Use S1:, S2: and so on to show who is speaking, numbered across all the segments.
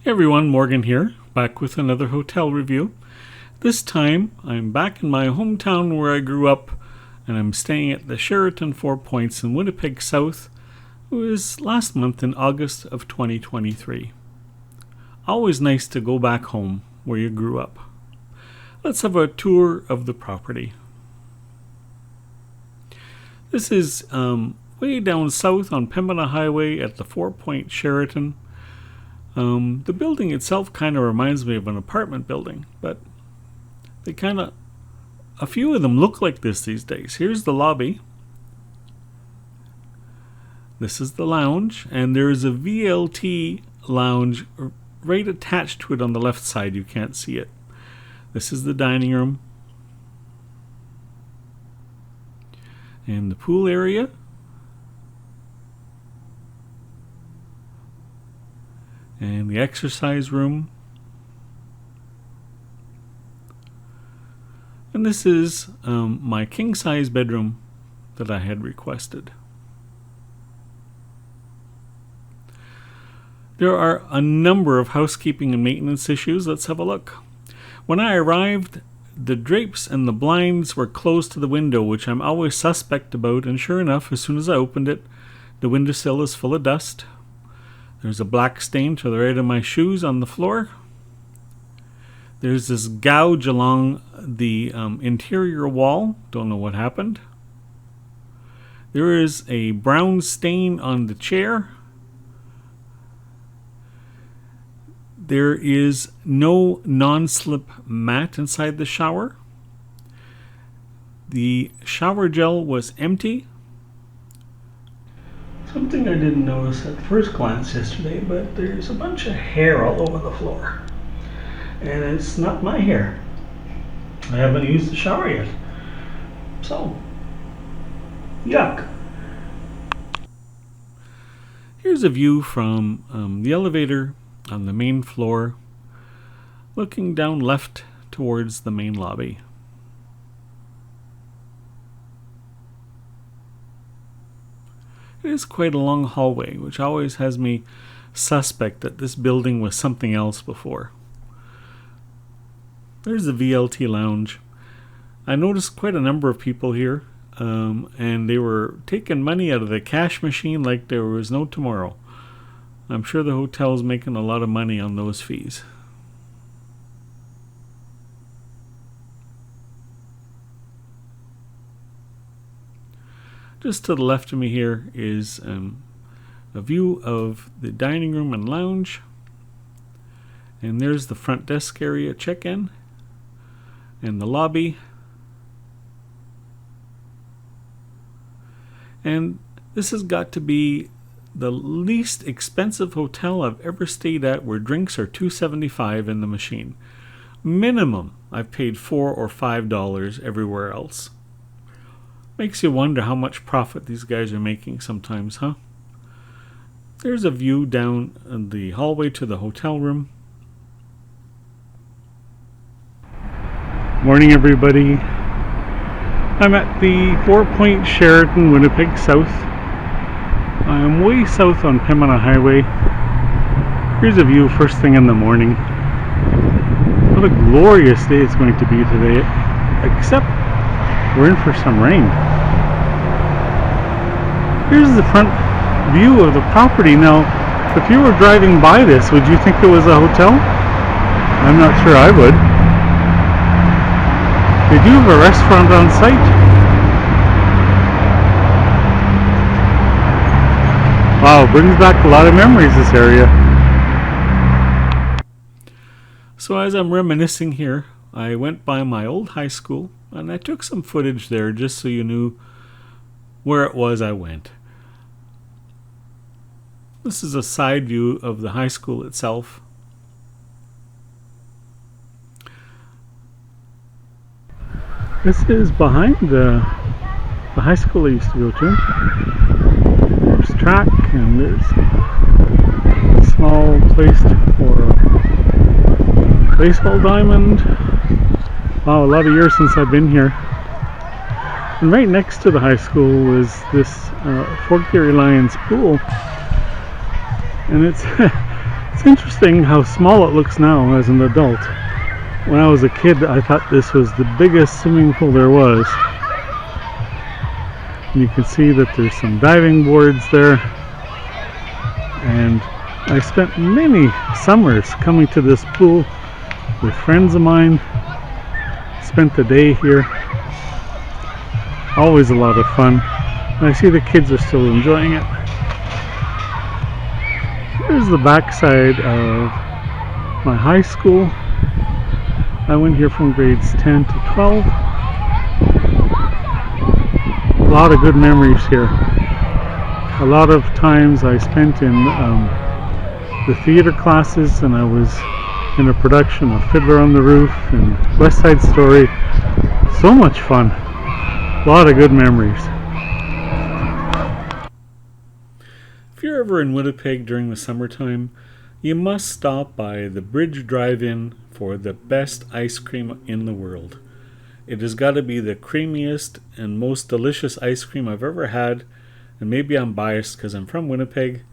S1: Hey everyone, Morgan here, back with another hotel review. This time, I'm back in my hometown where I grew up, and I'm staying at the Sheraton 4 Points in Winnipeg South. It was last month in August of 2023. Always nice to go back home where you grew up. Let's have a tour of the property. This is way down south on Pembina Highway at the 4 Point Sheraton. The building itself kind of reminds me of an apartment building, but a few of them look like this these days. Here's the lobby. This is the lounge, and there's a VLT lounge right attached to it on the left side. You can't see it. This is the dining room. And the pool area. And the exercise room. And this is my king-size bedroom that I had requested. There are a number of housekeeping and maintenance issues. Let's have a look. When I arrived, the drapes and the blinds were closed to the window, which I'm always suspect about, and sure enough, as soon as I opened it, the windowsill is full of dust. There's a black stain to the right of my shoes on the floor. There's this gouge along the interior wall. Don't know what happened. There is a brown stain on the chair. There is no non-slip mat inside the shower. The shower gel was empty. Something I didn't notice at first glance yesterday, but there's a bunch of hair all over the floor. And it's not my hair. I haven't used the shower yet. So, yuck. Here's a view from the elevator on the main floor, looking down left towards the main lobby. It is quite a long hallway, which always has me suspect that this building was something else before. There's the VLT lounge. I noticed quite a number of people here, and they were taking money out of the cash machine like there was no tomorrow. I'm sure the hotel's making a lot of money on those fees. Just to the left of me here is a view of the dining room and lounge. And there's the front desk area check-in and the lobby. And this has got to be the least expensive hotel I've ever stayed at where drinks are $2.75 in the machine. Minimum, I've paid $4 or $5 everywhere else. Makes you wonder how much profit these guys are making sometimes, huh? There's a view down the hallway to the hotel room. Morning, everybody. I'm at the 4 Point Sheraton, Winnipeg South. I am way south on Pembina Highway. Here's a view first thing in the morning. What a glorious day it's going to be today, except we're in for some rain. Here's the front view of the property. Now, if you were driving by this, would you think it was a hotel? I'm not sure I would. They do have a restaurant on site. Wow, brings back a lot of memories, this area. So as I'm reminiscing here, I went by my old high school and I took some footage there just so you knew where it was I went. This is a side view of the high school itself. This is behind the high school I used to go to. There's track and there's a small place for a baseball diamond. Wow, a lot of years since I've been here. And right next to the high school was this Fort Garry Lions pool. And it's It's interesting how small it looks now as an adult. When I was a kid, I thought this was the biggest swimming pool there was. And you can see that there's some diving boards there. And I spent many summers coming to this pool with friends of mine. Spent the day here. Always a lot of fun. And I see the kids are still enjoying it. Here's the backside of my high school. I went here from grades 10 to 12. A lot of good memories here. A lot of times I spent in the theater classes, and I was in a production of Fiddler on the Roof and West Side Story. So much fun. A lot of good memories. If you're ever in Winnipeg during the summertime, you must stop by the Bridge Drive-In for the best ice cream in the world. It has got to be the creamiest and most delicious ice cream I've ever had, and maybe I'm biased because I'm from Winnipeg.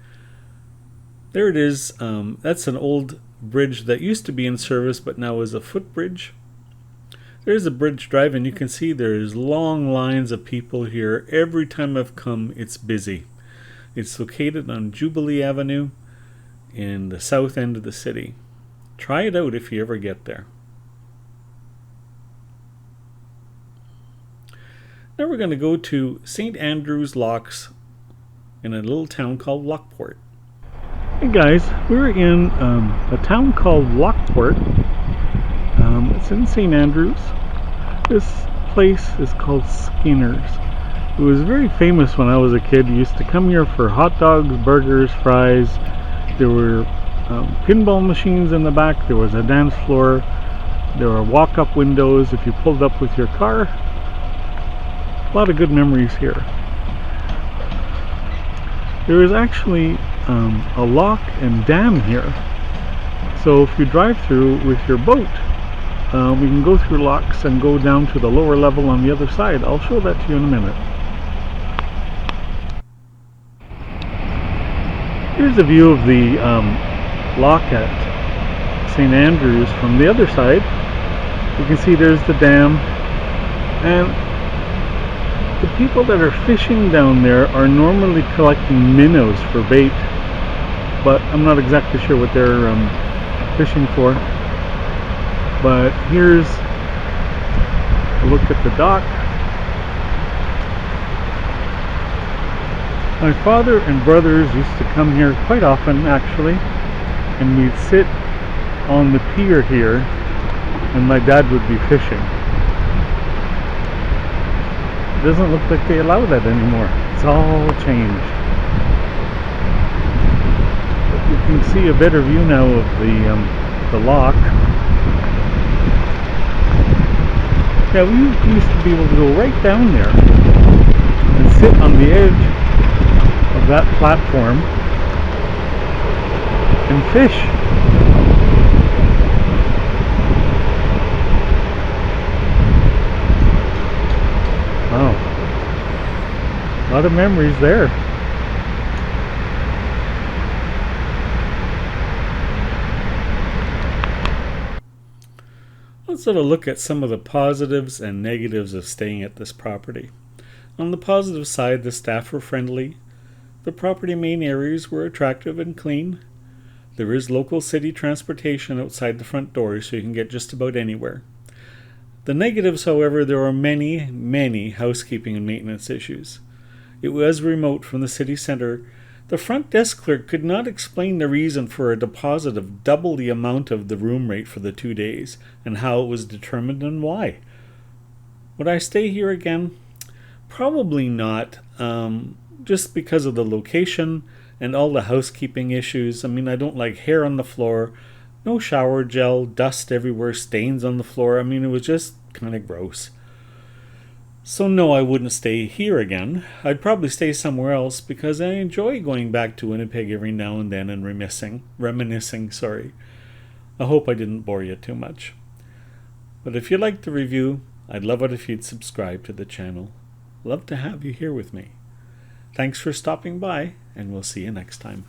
S1: There it is. That's an old bridge that used to be in service but now is a footbridge. There's a Bridge Drive-In. You can see there's long lines of people here. Every time I've come, it's busy. It's located on Jubilee Avenue in the south end of the city. Try it out if you ever get there. Now we're going to go to St. Andrew's Locks in a little town called Lockport. Hey guys, we're in a town called Lockport. It's in St. Andrews. This place is called Skinner's. It was very famous when I was a kid. You used to come here for hot dogs, burgers, fries. There were pinball machines in the back. There was a dance floor. There were walk-up windows if you pulled up with your car. A lot of good memories here. There is actually a lock and dam here. So if you drive through with your boat, we can go through locks and go down to the lower level on the other side. I'll show that to you in a minute. Here's a view of the lock at St. Andrews from the other side. You can see there's the dam, and the people that are fishing down there are normally collecting minnows for bait, but I'm not exactly sure what they're fishing for. But here's a look at the dock. My father and brothers used to come here quite often, actually, and we'd sit on the pier here, and my dad would be fishing. It doesn't look like they allow that anymore. It's all changed. But you can see a better view now of the lock. Yeah, we used to be able to go right down there and sit on the edge of that platform and fish. Wow. A lot of memories there. Let's have a look at some of the positives and negatives of staying at this property. On the positive side, the staff were friendly. The property main areas were attractive and clean. There is local city transportation outside the front doors, so you can get just about anywhere. The negatives, however, there are many housekeeping and maintenance issues. It was remote from the city center. The front desk clerk could not explain the reason for a deposit of double the amount of the room rate for the 2 days, and how it was determined and why. Would I stay here again? Probably not, just because of the location and all the housekeeping issues. I mean, I don't like hair on the floor, no shower gel, dust everywhere, stains on the floor. I mean, it was just kind of gross. So no, I wouldn't stay here again. I'd probably stay somewhere else because I enjoy going back to Winnipeg every now and then and reminiscing. I hope I didn't bore you too much. But if you liked the review, I'd love it if you'd subscribe to the channel. Love to have you here with me. Thanks for stopping by, and we'll see you next time.